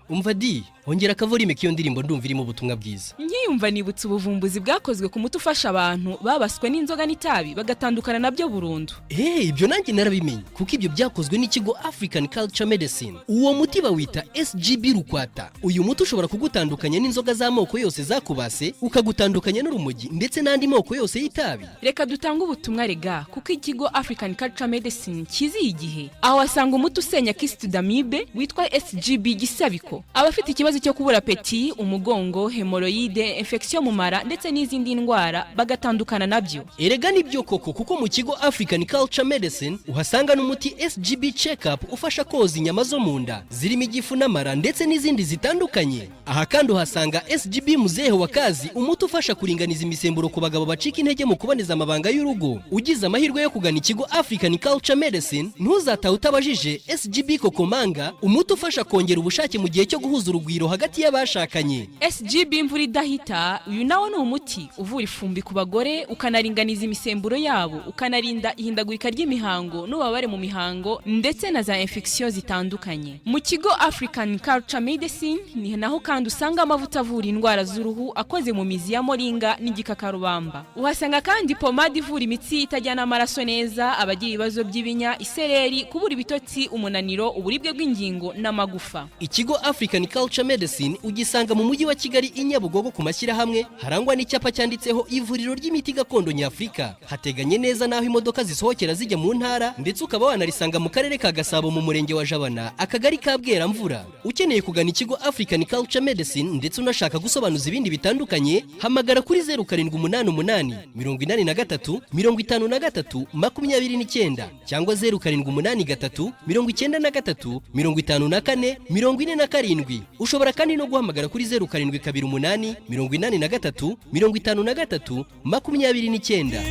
umva di hongera akavorime k'iyo ndirimbo ndumva irimo ubutumwa bwiza. Nkiyumva nibutse ubuvumbuzi bwakozwe ku muti ufasha abantu babaswe n'inzoga n'itabi bagatandukana nabyo burundu. Ibyo nanjye narabimenye kuko ibyo byakozwe n'ikigo African Culture Medicine. Uwo muti bawita SGB Rukwata. Uyu muti ushobora kugutandukanya n'inzoga z'amoko yose zakubase, ukagutandukanya n'urumogi ndetse n'andi moko yose y'itabi. Reka dutanga ubutumwa rega kuko ikigo African Culture Medicine kiziye igihe. Aho wasanga umuti usenya Kistudamibe witwa SGB Gisabiko. Abafite ikibazo cyo kubura apeti, umugongo, hemoroide, infection mu mara ndetse n'izindi ndwara bagatandukana nabyo. Erega nibyo koko kuko mu kigo African Culture Medicine uhasanga n'umuti SGB Check-up ufasha koza inyama zo mu nda, zirimo igifu n'amara ndetse n'izindi zitandukanye. Aha kandi uhasanga SGB Muzehe wa Kazi, umuti ufasha kuringaniza imisemburo ku bagabo bacika intege mu kuboneza amabanga y'urugo. Ugize amahirwe yo kugana ikigo African Culture Medicine, ntuzataha utabajije SGB Kokomanga, umuti ufasha kongera ubushake mu gihe cyo guhuza urugwiro hagati y'abashakanye. SGB Imvura Idahita, uyu nawo ni umuti uvura ifumbi ku bagore, ukanaringaniza imisemburo yabo, ukanarinda ihindagurika ry'imihango n'ubabare mu mihango ndetse na za infection zitandukanye. Mu kigo African Culture Medicine ni naho kandi usanga amavuta avura indwara z'uruhu akoze mu mizi ya moringa n'igikakarubamba. Uhasanga kandi pomade ivura imitsi itajyana amaraso neza, abagira ibibazo by'ibinya, isereri, kubura ibitotsi, umunaniro, uburibwe bw'ingingo n'amagufa. Ikigo African Culture Medicine ugisanga mu mujyi wa Kigali i Nyabugogo ku mashyirahamwe, harangwa n'icyapa cyanditseho ivuriro ry'imiti gakondo nyafurika. Hateganye neza naho imodoka zisohokera zijya mu ntara, ndetse ukaba wanarisanga mu karere ka Gasabo mu murenge wa Jabana, akagari ka Bweramvura. Ukeneye kugana ikigo African Culture Medicine ndetse unashaka gusobanuza ibindi bitandukanye, hamagara kuri 0788 83 53 29 cyangwa 0783 93 54 47. Ushobora kandi no guhamagara kuri 0728 83 53 29.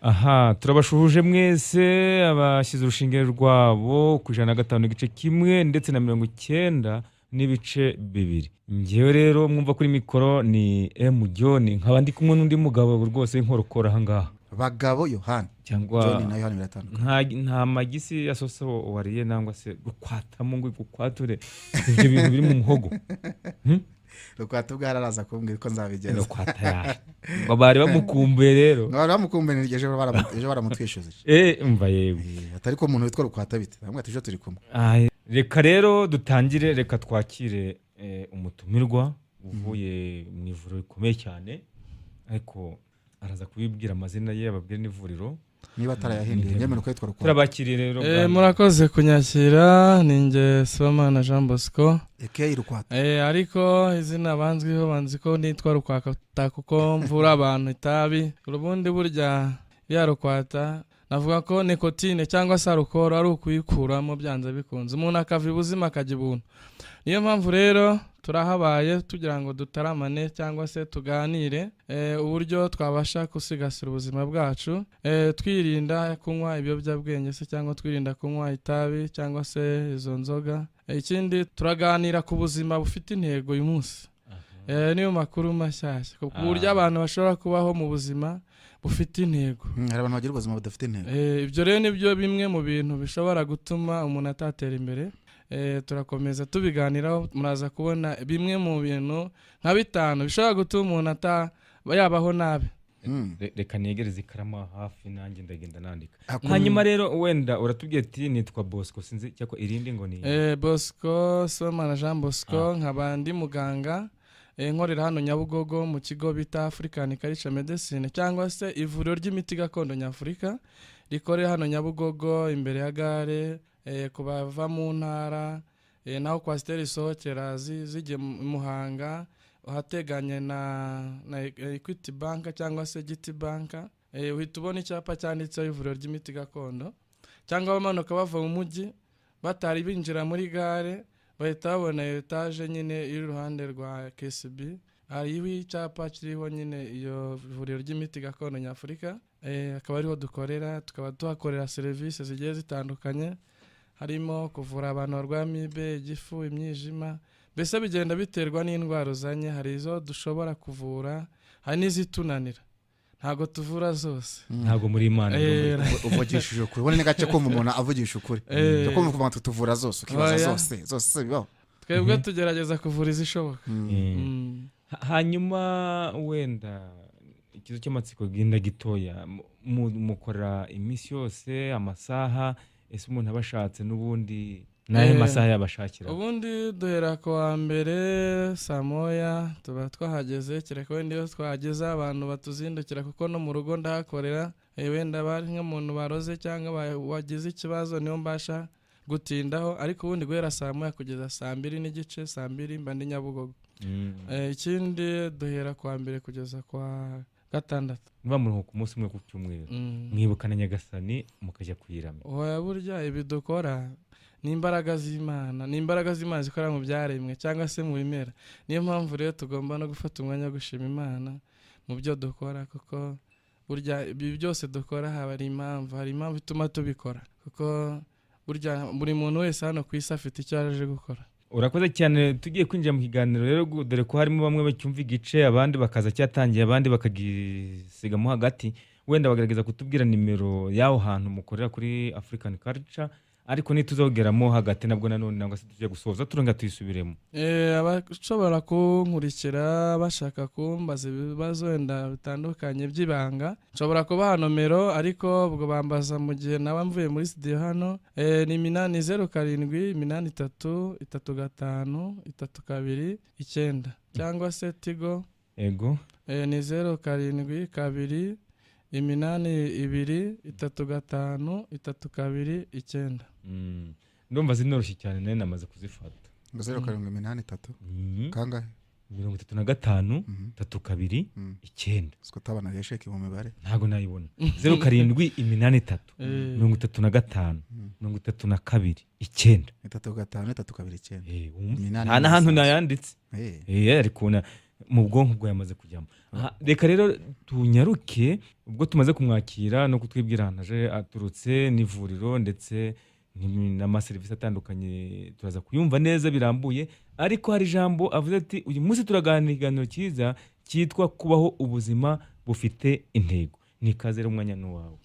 Aha, turabashuhuje mwese abashyize urushinge rwabo ku 105 igice kimwe ndetse na 90 n'ibice bibiri. Ngewe rero mwumva kuri mikoro ni M John, nkaba ndi kumwe n'undi mugabo rwose nkorokora hangaha. Bagabo Yohani cyangwa John na Yohani biratandukanye. Nta magisi yasoso wariye nangwa se gukwata mu ngo gukwature ibyo bintu biri mu muhogo. Rukwata bwararaza kumbwira ko nzabigeza. Rukwata ya. Babari bamukumbuye rero. Bari bamukumbuye niryeje baramutwishuza. Umva yewe. Atari ko umuntu witwa Rukwata bite. Namwe tuje turi kumwe. Reka rero dutangire, reka twakire umutumirwa uvuye mu ivuriro rikomeye cyane, ariko araza kubibwira amazina ye, ababwira n'ivuriro niba atarayahinduye nyemero ko yitwa Rukwata. Turabakiriye rero. Murakoze kunyakira, ninjye Sibomana Jean Bosco. Rukwata. Ariko izina banzi ko nitwa Rukwata kuko mvura abantu itabi. Urubundi burya ya Rukwata navuga ko nikotine cyangwa se alcohol ari ukuyikuramo byanze bikunze, umuntu akava ubuzima akajya ubuntu. Niyo mpamvu rero turahabaye tugira ngo dutaramane cyangwa se tuganire uburyo twabasha gusigasira ubuzima bwacu, twirinda kunywa ibiyobyabwenge se cyangwa twirinda kunywa itabi cyangwa se izo nzoga. Ikindi turaganira ku buzima bufite intego uyu munsi. Niyo makuru mashyashya ku buryo abantu bashobora kubaho mu buzima bufite intego. Hari abantu bagira ubuzima budafite intego. Ibyo rero nibyo bimwe mu bintu bishobora gutuma umuntu atatera imbere. Turakomeza tubiganiraho, muraza kubona bimwe mu bintu nka 5 bishobora gutuma umuntu yabaho nabi. Reka negereze ikarama hafi nanjye ndagenda nandika. Hanyuma rero wenda uratubwiye ati nitwa Bosco, sinzi cyako irindi ngo ni Bosco Sibomana Jean Bosco, nkaba ndi muganga nkorera hano Nyabugogo mu kigo bita African Culture Medicine cyangwa se ivuriro ry'imiti gakondo nyafurika rikorera hano Nyabugogo imbere ya gare, kubava mu ntara naho kwa steri sohokera zijye Muhanga uhateganye na Equity Bank cyangwa se GT Bank. Uhita ubona icyapa cyanditseho ivuriro ry'imiti gakondo, cyangwa bamanuka bava mu mujyi batari binjira muri gare bahita babona etage nyine iri ruhande rwa KCB, hariho icyapa kiriho nyine iyo ivuriro ry'imiti gakondo nyafurika. Akaba ariho dukorera, tukaba tuhakorera serivisi zigiye zitandukanye, harimo kuvura abantu barwaye amibe, igifu, imyijima, mbese bigenda biterwa n'indwara uzanye. Hari izo dushobora kuvura, hari n'izitunanira. ntago tuvura zose. ntabwo muri imana uvugishije ukuri ubone n'agace kumva umuntu avugisha ukuri cyo kumva ko abantu tuvura zose ukibaza zose bibaho. Twebwe tugerageza kuvura izishoboka. hanyuma wenda ikibazo cy'amatsiko genda gitoya mukora iminsi yose amasaha ese umuntu aba ashatse n'ubundi nahe masaha yabashakira? Ubundi duhera ku wa mbere saa moya tuba twahageze, kereka wenda iyo twahageze abantu batuzindukira kuko no mu rugo ndahakorera, wenda bari nk'umuntu baroze cyangwa wagize ikibazo niyo mbasha gutindaho, ariko ubundi guhera saa moya kugeza saa 2:30 saa 2 mba ndi Nyabugogo. Ikindi duhera ku wa mbere kugeza kwa gatandatu. Niba muri ku munsi umwe ku cyumweru mwibukana Nyagasani mukajya kuyiramya. Oya burya ibi dukora ni imbaraga z'Imana, ni imbaraga z'Imana zikora mu byaremwe cyangwa se mu bimera. Niyo mpamvu rero tugomba no gufata umwanya wo gushima Imana mu byo dukora, kuko burya ibi byose dukora hari impamvu ituma tubikora, kuko burya buri muntu wese hano ku isi afite icyo aje gukora. Urakoze cyane. Tugiye kwinjira mu kiganiro rero, dore ko harimo bamwe bacyumva igice abandi bakaza cyatangiye abandi bakagisigamo hagati, wenda bagaragaza kutubwira nimero y'aho hantu mukorera kuri African Culture, ariko nituzogeramo hagati nabwo nanone nangwa se tujye gusoza turenga tuyisubiremo. Abashobora kunkurikira bashaka kumbaza ibibazo wenda bitandukanye by'ibanga, nshobora kubaha nomero, ariko ubwo bambaza mu gihe nawe mvuye muri studio hano. Ni 807-35-35-9 cyangwa se Tigo ego ni 07-82-35-32-9. Ndumva zinoroshye cyane nayo namaze kuzifata. 07-83 kangahe 35-32-9. Siko tabana yesheke mu mibare ntago nayibona. 07-83-35-32-9. 35-32-9 nta hantu nayanditse ariko mu bwonko bwo yamaze kujyamo. Reka rero tunyaruke ubwo tumaze kumwakira no kutwibwira hanaje aturutse n'ivuriro ndetse n'amaserivisi atandukanye, turaza kuyumva neza birambuye. Ariko hari ijambo avuze ati uyu munsi turaganira ikiganiro cyiza cyitwa kubaho ubuzima bufite intego. Ni kaze rero umwanya n'uwawe.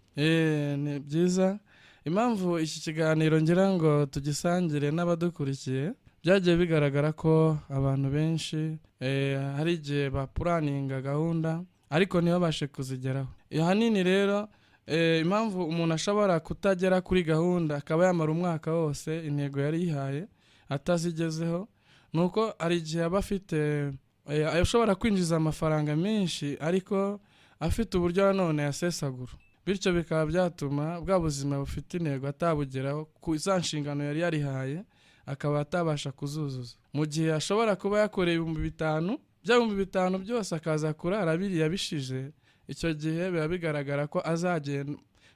Ni byiza. Impamvu iki kiganiro ngira ngo tugisangire n'abadukurikiye, byagiye bigaragara ko abantu benshi hari igihe bapuraninga gahunda ariko ntibabashe kuzigeraho. Ahanini rero impamvu umuntu ashobora kutagera kuri gahunda akaba yamara umwaka wose intego yari yihaye atazigezeho, nuko hari igihe aba afite ashobora kwinjiza amafaranga menshi ariko afite uburyo nanone yasesagura, bityo bikaba byatuma bwa buzima bufite intego atabugeraho ku za nshingano yari yarihaye, akaba atabasha kuzuzuza. Mu gihe ashobora kuba yakoreye 5,000, bya 5,000 byose akaza kurara biriya bishije, icyo gihe biba bigaragara ko azagenda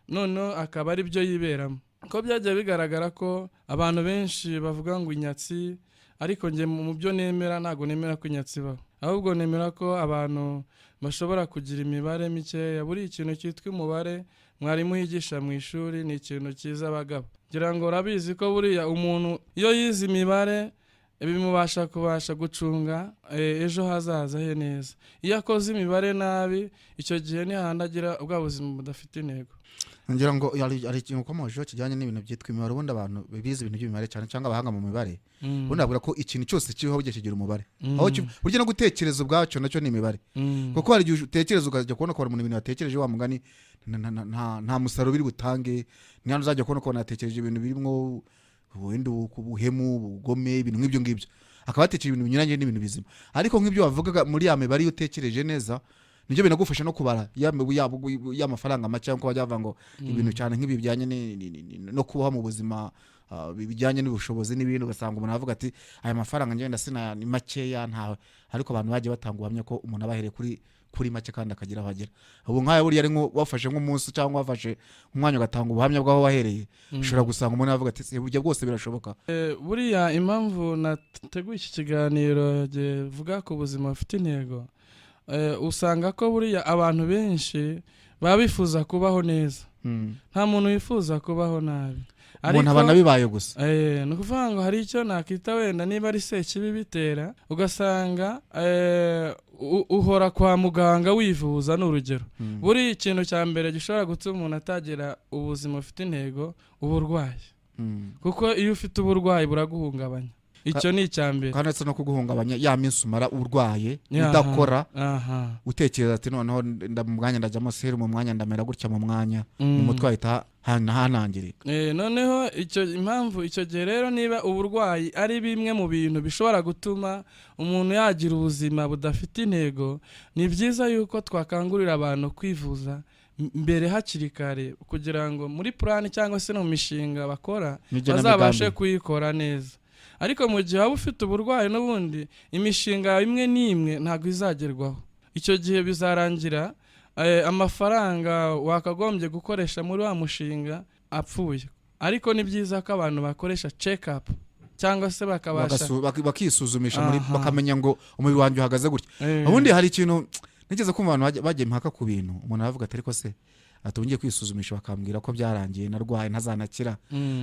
none akaba ari byo yiberamo. Ko byagiye bigaragara ko abantu benshi bavuga ngo inyatsi, ariko nge mu byo nemera ntago nemera ko inyatsi baho, ahubwo nemera ko abantu bashobora kugira imibare mikeya. Buri ikintu cyitwa umubare mwarimu yigisha mu ishuri ni ikintu cyiza abagabo. Ngira ngo urabizi ko buriya umuntu iyo yize imibare bimubasha gucunga ejo hazaza he neza. Iyo akoze imibare nabi, icyo gihe ni handagira ubwa buzima budafite intego. ngira ngo ari ikintu ukomojeho kijyanye n'ibintu byitwa imibare. Ubundi abantu bize ibintu by'imibare cyane cyangwa abahanga mu mibare, ubundi bavuga ko ikintu cyose kiriho bugiye kigira umubare. Aho burya no gutekereza ubwacyo nacyo ni imibare, kuko hari igihe utekereza ukajya kubona ko umuntu ibintu yatekereje wa mugani nta musaruro biri butange. Niyo uzajya kubona ko natekereje ibintu birimo wenda ubuhemu, ubugome, ibintu nk'ibyo ngibyo, akaba yatekereje ibintu binyuranye n'ibintu bizima. Ariko nk'ibyo bavugaga muri ya mibare iyo utekereje neza nibyo binagufasha no kubara ya mafaranga make, cyangwa bajya ngo ibintu cyane nk'ibi bijyanye no kubaho mu buzima bijyanye n'ubushobozi n'ibintu. Ugasanga umuntu avuga ati aya mafaranga ngenda sina ni makeya ntawe, ariko abantu bagiye batanga ubuhamya ko umuntu abahereye kuri make kandi akagira abagera. Ubu nk'aya buriya ari nko wafashe nk'umunsi cyangwa wafashe umwanya ugatanga ubuhamya bw'aho wahereye, ushobora gusanga umuntu avuga ati burya bwose birashoboka. Buriya impamvu nateguye iki kiganiro givuga ku buzima bufite intego, usanga ko buriya abantu benshi baba bifuza kubaho neza, nta muntu wifuza kubaho nabi. umuntu aba nabibaye gusa. Ni ukuvuga ngo hari icyo nakita wenda niba ari sekibi bitera ugasanga uhora kwa muganga wivuza n'urugero. Buri ikintu cya mbere gishobora gutuma umuntu atagira ubuzima bufite intego uburwayi. Kuko iyo ufite uburwayi buraguhungabanya. Icyo ni icyambere. Kandi ndetse no kuguhungabanya ya minsi umara urwaye udakora utekereza ati noneho mu mwanya ndajyamo seru mu mwanya ndamera gutya mu mwanya umutwe ahita hanangirika. Noneho impamvu icyo gihe rero niba uburwayi ari bimwe mu bintu bishobora gutuma umuntu yagira ubuzima budafite intego, ni byiza yuko twakangurira abantu kwivuza mbere hakiri kare kugira ngo muri plan cyangwa se no mishinga bakora bazabashe kuyikora neza. Ariko mu gihe waba ufite uburwayi n'ubundi imishinga imwe n'imwe ntabwo izagerwaho. Icyo gihe bizarangira amafaranga wakagombye gukoresha muri wa mushinga apfuye. Ariko ni byiza ko abantu bakoresha check up cyangwa se bakisuzumisha bakamenya ngo umubiri wanjye uhagaze gutya. Ubundi hari ikintu nigeze kumva abantu bagiye impaka ku bintu umuntu aravuga ati ariko se atungiye kwisuzumisha bakambwira ko byarangiye narwaye ntazanakira,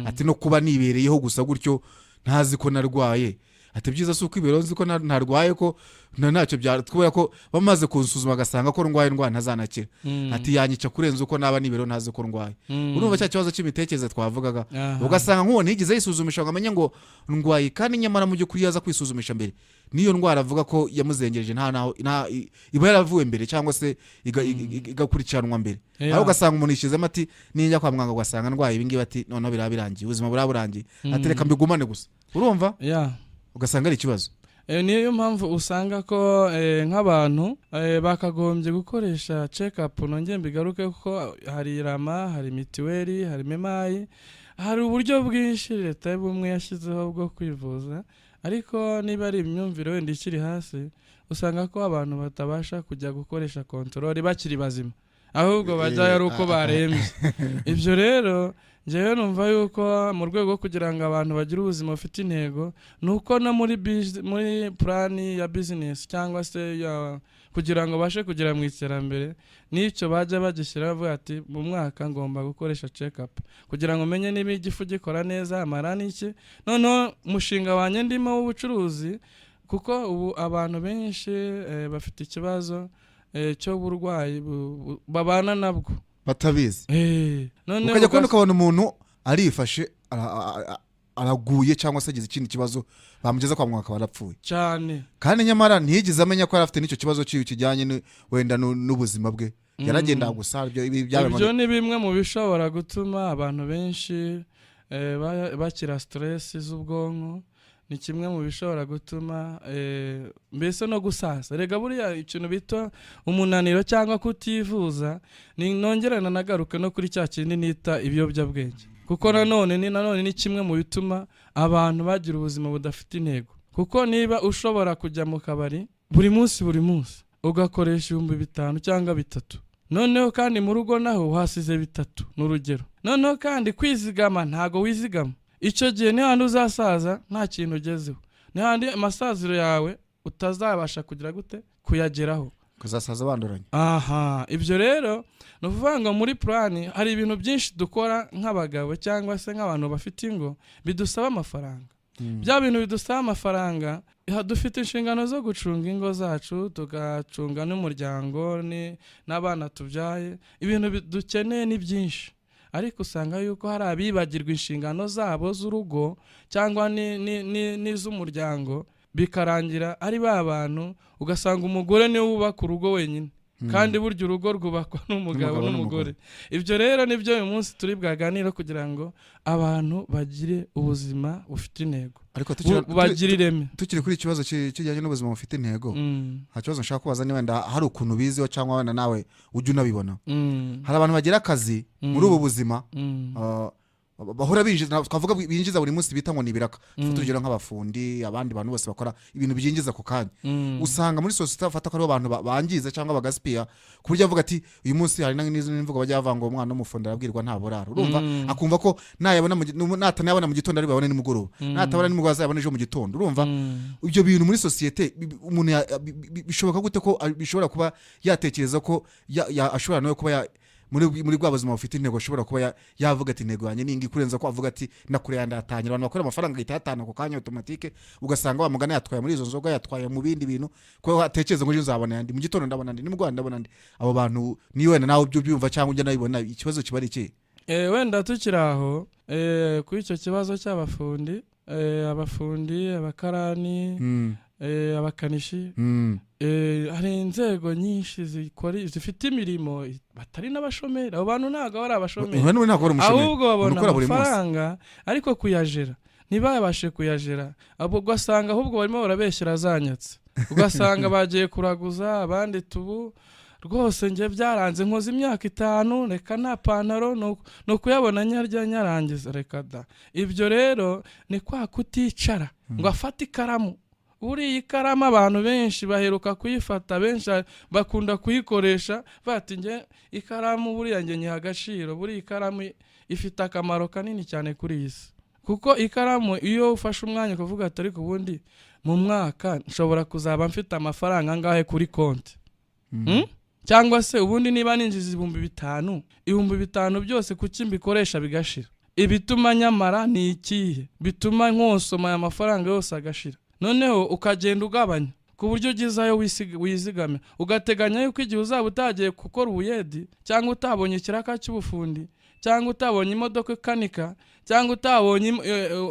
ati no kuba nibereyeho gusa gutyo ntazi ko narwaye, ati byiza si uko ibero nzi ko ntarwaye ko ntacyo kubera ko bamaze kunsuzuma agasanga ko ndwaye ntazanakira, ati yanyica kurenza uko naba nibero ntazi ko ndwaye. Urumva cya kibazo cy'imitekerereze twavugaga, ugasanga nk'uwo ntigize yisuzumisha ngo amenye ngo ndwaye kandi nyamara mu by'ukuri yaza kwisuzumisha mbere niyo ndwara avuga ko yamuzengereje iba yaravuwe mbere cyangwa se igakurikiranwa mbere. Aho ugasanga umuntu yishizemo ati ninjya kwa muganga ugasanga ndwaye ibi ngibi, ati noneho birabirangiye ubuzima buraburangiye, ati reka mbigumane gusa. Urumva ugasanga ari ikibazo. Niyo mpamvu usanga ko nk'abantu bakagombye gukoresha check up. Nongeye mbigaruke kuko hari rama, hari mitiweli, hari memayi, hari uburyo bwinshi leta y'ubumwe yashyizeho bwo kwivuza. Ariko niba ari imyumvire wenda ikiri hasi usanga ko abantu batabasha kujya gukoresha control bakiri bazima, ahubwo bajya ari uko barembye. Ibyo rero njyewe numva yuko mu rwego kugira ngo abantu bagire ubuzima bufite intego nuko no muri plan ya business cyangwa se kugira ngo bashe kugera mu iterambere n'icyo bajya bagishyira bavuga ati mu mwaka ngomba gukoresha check up kugira ngo menye niba igifu gikora neza amara n'iki. Noneho umushinga wanjye ndimo w'ubucuruzi, kuko ubu abantu benshi bafite ikibazo cy'uburwayi babana nabwo batabizi. Ukajya kubona ukabona umuntu arifashe araguye cyangwa se agize ikindi kibazo bamugeza kwa muganga barapfuye cyane, kandi nyamara ntiyigize amenya ko afite n'icyo kibazo kijyanye wenda n'ubuzima bwe, yaragenda gusa. Ibyo ni bimwe mu bishobora gutuma abantu benshi bakira stress z'ubwonko. Ni kimwe mu bishobora gutuma mbese no gusaza. Rega buriya ikintu bita umunaniro cyangwa kutivuza nongerana nagaruke no kuri cya kindi nita ibiyobyabwenge, kuko nanone ni kimwe mu bituma abantu bagira ubuzima budafite intego. Kuko niba ushobora kujya mu kabari buri munsi ugakoresha 5,000 cyangwa 3, noneho kandi mu rugo naho uhasize 3 n'urugero, noneho kandi kwizigama ntago wizigama, icyo gihe ni handi uzasaza nta kintu ugezeho, ni handi amasaziro yawe utazabasha kugira gute kuyageraho, kuzasaza banduranye. Ibyo rero no kuvanga muri plan hari ibintu byinshi dukora nk'abagabo cyangwa se nk'abantu bafite ingo bidusaba amafaranga. Bya bintu bidusaba amafaranga, dufite inshingano zo gucunga ingo zacu, tugacunga n'umuryango n'abana tubyaye. Ibintu dukeneye ni byinshi, ariko usanga yuko hari abibagirwa inshingano zabo z'urugo cyangwa n'iz'umuryango, bikarangira ari ba bantu ugasanga umugore niwe wubaka urugo wenyine, kandi burya urugo rwubakwa n'umugabo n'umugore. Ibyo rero nibyo uyu munsi turi bwaganira kugira ngo abantu bagire ubuzima bufite intego, bagire ireme. Tukiri kuri ikibazo kijyanye n'ubuzima bufite intego, nta kibazo nshaka kubaza niba wenda hari ukuntu biziho cyangwa wenda nawe ujya unabibona. Hari abantu bagira akazi muri ubu buzima bahora binjiza, twavuga binjiza buri munsi bita ngo ni ibiraka. Tugera nk'abafundi, abandi bantu bose bakora ibintu byinjiza ku kanya. Usanga muri society bafata ko ari abantu bangiza cyangwa bagaspia, ku buryo avuga ati uyu munsi hari n'imvugo bajya bavanga umwana w'umufundi arabwirwa nta buraro. Urumva akumva ko natanayabona mu gitondo ari babone nimugoroba, natabona nimugoroba azabone ejo mu gitondo. Urumva ibyo bintu muri society umuntu bishoboka gute ko bishobora kuba yatekereza ko ashobora no kuba muri bwa buzima bufite intego ashobora kuba yavuga ati intego yanjye ningi kurenza ko avuga ati nakure yandatangira abantu bakora amafaranga gahita yatana ku kanya automatique ugasanga wamugana yatwaye muri izo nzoga yatwaye mu bindi bintu ko atekereza ngo nzabona yandi mu gitondo ndabona ndi nimugwa ndabona ndi abo bantu ni wenda nawe byo byumva cyangwa ujya nabibona ikibazo kibari iki wenda tukiraho kuri icyo kibazo cy'abafundi abakarani abakanishi hari inzego nyinshi zifite imirimo batari n'abashomeri abo bantu ntabwo ari abashomeri ahubwo babona amafaranga ariko kuyajera ntibabashe kuyajera ugasanga ahubwo barimo barabeshyira zanyatse ugasanga bagiye kuraguza abandi tubu rwose nge byaranze nkoze imyaka 5 reka nta pantaro no kuyabona nyarya nyarangiza reka da ibyo rero ni kwa kuticara ngo afate ikaramu buri ikaramu abantu benshi baheruka kuyifata benshi bakunda kuyikoresha bati nge ikaramu buri yanjye nyiha agaciro buri ikaramu ifite akamaro kanini cyane kuri isi kuko ikaramu iyo ufashe umwanya kuvuga ati ariko ubundi mu mwaka nshobora kuzaba mfite amafaranga angahe kuri konti cyangwa se ubundi niba ninjiza 5,000 byose kuki mbikoresha bigashira ibituma nyamara ni ikihe bituma nkosoma aya mafaranga yose agashira noneho ukagenda ugabanya ku buryo ugizayo wizigame ugateganya yuko igihe uzaba utagiye gukora ubuyedi cyangwa utabonye ikiraka cy'ubufundi cyangwa utabonye imodoka ikanika cyangwa utabonye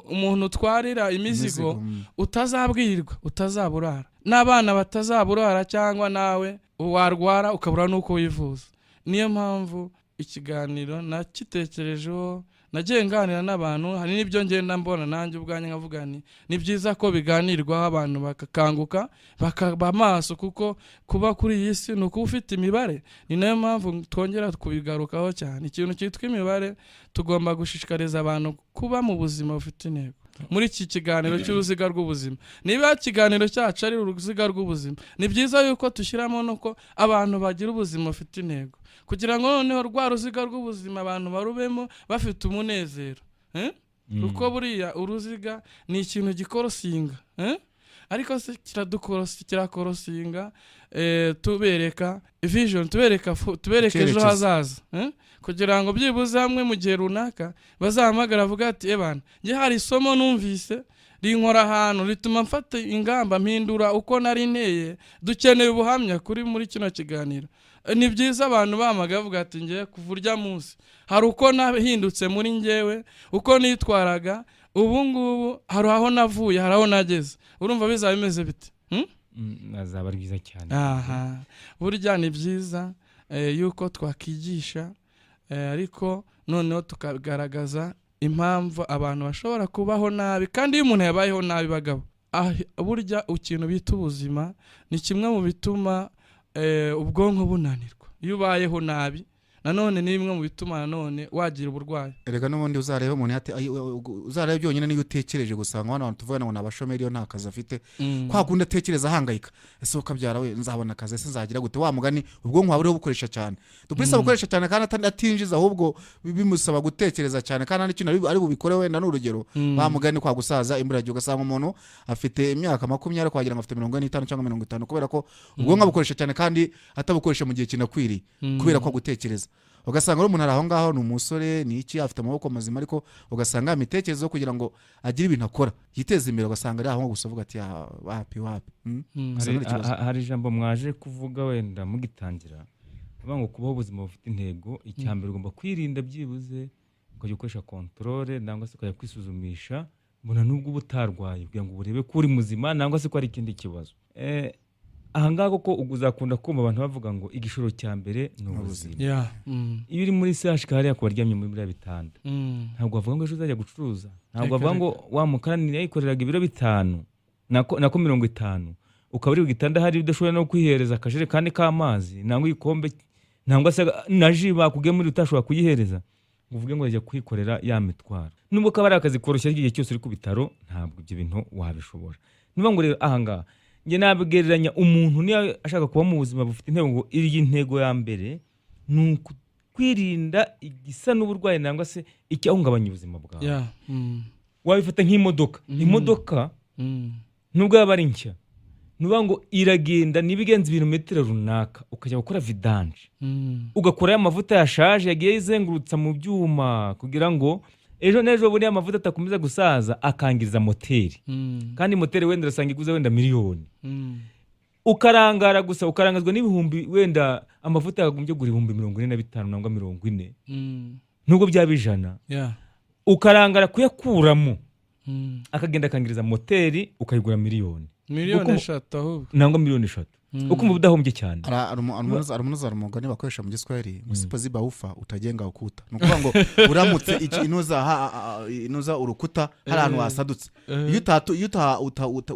umuntu utwarira imizigo utazabwirwa utazaburara n'abana batazaburara cyangwa nawe warwara ukabura nuko wivuza niyo mpamvu ikiganiro nakitekerejeho nagiye nganira n'abantu hari n'ibyo ngenda mbona nanjye ubwanye nkavuga ni byiza ko biganirwaho abantu bakakanguka bakaba maso kuko kuba kuri iyi si ni uko ufite imibare ni nayo mpamvu twongera kubigarukaho cyane ikintu cyitwa imibare tugomba gushishikariza abantu kuba mu buzima bufite intego muri iki kiganiro cy'uruziga rw'ubuzima niba ikiganiro cyacu ari uruziga rw'ubuzima ni byiza yuko tushyiramo nuko abantu bagira ubuzima bufite intego kugira ngo noneho rwa ruziga rw'ubuzima abantu barubemo bafite umunezero kuko buriya uruziga ni ikintu gikorosinga ariko se kirakorosinga tubereka vision tubereka ejo hazaza kugira ngo byibuze hamwe mu gihe runaka bazahamagara avuga ati ebana nge hari isomo numvise rinkora ahantu rituma mfata ingamba mpindura uko nari nteye dukeneye ubuhamya kuri muri kino kiganiro ni byiza abantu bamaga bavuga ati nge kuvurya munsi hari uko nahindutse muri ngewe uko nitwaraga ubu ngubu hari aho navuye hari aho nageze urumva bizaba bimeze bite azaba rwiza cyane burya ni byiza yuko twakigisha ariko noneho tukagaragaza impamvu abantu bashobora kubaho nabi kandi iyo umuntu yabayeho nabi bagabo burya ikintu bita ubuzima ni kimwe mu bituma ubwonko bunanirwa iyo ubayeho nabi nanone ni bimwe mu bituma nanone wagira uburwayi erega n'ubundi uzareba umuntu uzareba byonyine niyo utekereje gusanga abantu tuvuga ngo nabashomeri yo nta kazi afite kwa kundi atekereza ahangayika ese ukabyara we nzabona akazi ese nzagira gute wa mugani ubwonko wawe uriho bukoresha cyane duprisa bukoresha cyane kandi atinjiza ahubwo bimusaba gutekereza cyane kandi n'ikintu ari bubikore wenda n'urugero wa mugani kwa gusaza imburagiye ugasanga umuntu afite imyaka 20 kwagira ngo afite 45 cyangwa 50 kubera ko ubwonko bukoresha cyane kandi atabukoresha mu gihe kinakwiriye kubera ko gutekereza ugasanga umuntu ari aho ngaho ni umusore ni iki afite amaboko mazima ariko ugasanga imitekerezo kugira ngo agire ibintu akora yiteze imbere ugasanga ari aho ngo gusovuga ati wapi hari ijambo mwaje kuvuga wenda mugitangira ngo kubaho ubuzima bufite intego icyambere ugomba kwirinda byibuze ukajya ukoresha controle nangwa se ukajya kwisuzumisha mbona nubwo ubutarwaye kugira ngo urebe ko uri muzima nangwa se ko ari ikindi kibazo ahangaho ko uzakunda kumva abantu bavuga ngo igishoro cya mbere ni ubuzima iyo uri muri CHK hariya ku baryamye muri biriya bitanda ntabwo bavuga ngo ejo uzajya gucuruza ntabwo bavuga ngo wa mukarani yayikoreraga ibiro 5 nako 50 ukaba uri ku gitanda hari udashobora no kwihereza akajerekani k'amazi nangwa ikombe nangwa se na ji bakuge muri utashobora kuyihereza uvuge ngo ajya kwikorera ya mitwaro nubwo kabari akazi koroshya igihe cyose uri ku bitaro ntabwo ibyo bintu wabishobora niba ngo rero ahangaha nge nabigereranya umuntu niyo ashaka kuba mu buzima bufite intego ngo iri ntego ya mbere ni kwirinda igisa n'uburwayi nangwa se icyahungabanya ubuzima bwawe wabifata nk'imodoka imodoka nubwo yaba ari nshya nuba ngo iragenda nibigenza ibirometero runaka ukajya gukora vidange ugakora amavuta yashaje yagiye izengurutsa mu byuma kugira ngo ejo n'ejo buriya amavuta atakomeza gusaza akangiriza moteri kandi moteri wenda urasanga iguze wenda miliyoni ukarangara gusa ukarangazwa n'ibihumbi wenda amavuta yakagombye kugura ibihumbi 45 nangwa 40 nubwo byaba 100 ukarangara kuyakuramo akagenda akangiriza moteri ukayigura miliyoni eshatu ahubwo nangwa miliyoni 3 ukumva udahombye cyane aramunoza umugani bakoresha mu Giswahili musipozi baufa utajenga ukuta nukuvuga ngo uramutse inoza urukuta hari ahantu hasadutse iyo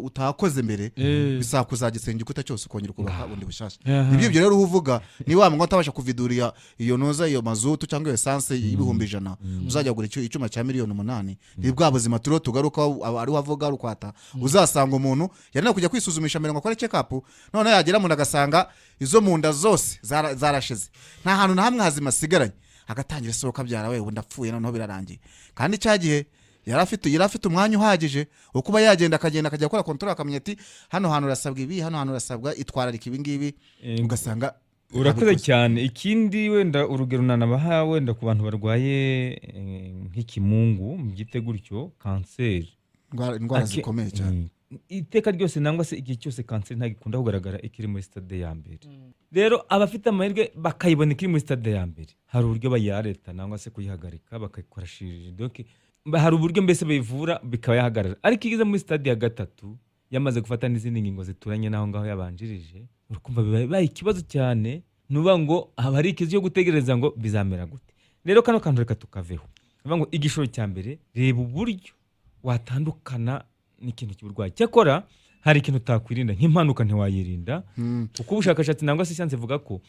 utakoze mbere bisa kuzagisenga ikuta cyose ukongera kubaka bundi bushasha ibyo rero uvuga ni wa ngo utabasha kuvidurira iyo noza iyo mazutu cyangwa iyo essence y'ibihumbi 100 uzajya gura icyuma cya miliyoni 8 ni bwa buzima turo tugaruka ari wavuga rukwata uzasanga umuntu yarina kujya kwisuzumisha mbere ngo akore check up none yagera mu ndagasanga izo munda zose zarashize nta hantu na hamwe hazima sigaranye agatangira sohoka byara wewe ndapfuye noneho birarangiye kandi cyagihe yarafite umwanya uhagije ukuba yagenda akagenda akajya gukora control akamenya ati hano hantu urasabwa ibi hano hantu urasabwa itwararika ibi ngibi ugasanga urakoze cyane ikindi wenda urugero nanabaha wenda ku bantu barwaye nk'ikimungu mbyite gutyo kanseri indwara zikomeye cyane iteka ryose nangwa se igihe cyose kanseri ntagikunda kugaragara ikiri muri stade ya mbere rero abafite amahirwe bakayibona ikiri muri stade ya mbere hari uburyo bayareta nangwa se kuyihagarika bakayikoresheje donc hari uburyo mbese bayivura bikaba yahagarara ariko igeze muri stade ya 3 yamaze gufata n'izindi ngingo zituranye naho ngaho yabanjirije urukumva bibaye ikibazo cyane nuba ngo abari ikizi yo gutegereza ngo bizamera gute rero kano kantu reka tukaveho nuba ngo igishoro cya mbere reba uburyo watandukana n'ikintu cy'uburwayi cyakora hari ikintu utakwirinda nk'impanuka ntiwayirinda kuko ubushakashatsi nangwa se siyanse ivuga ko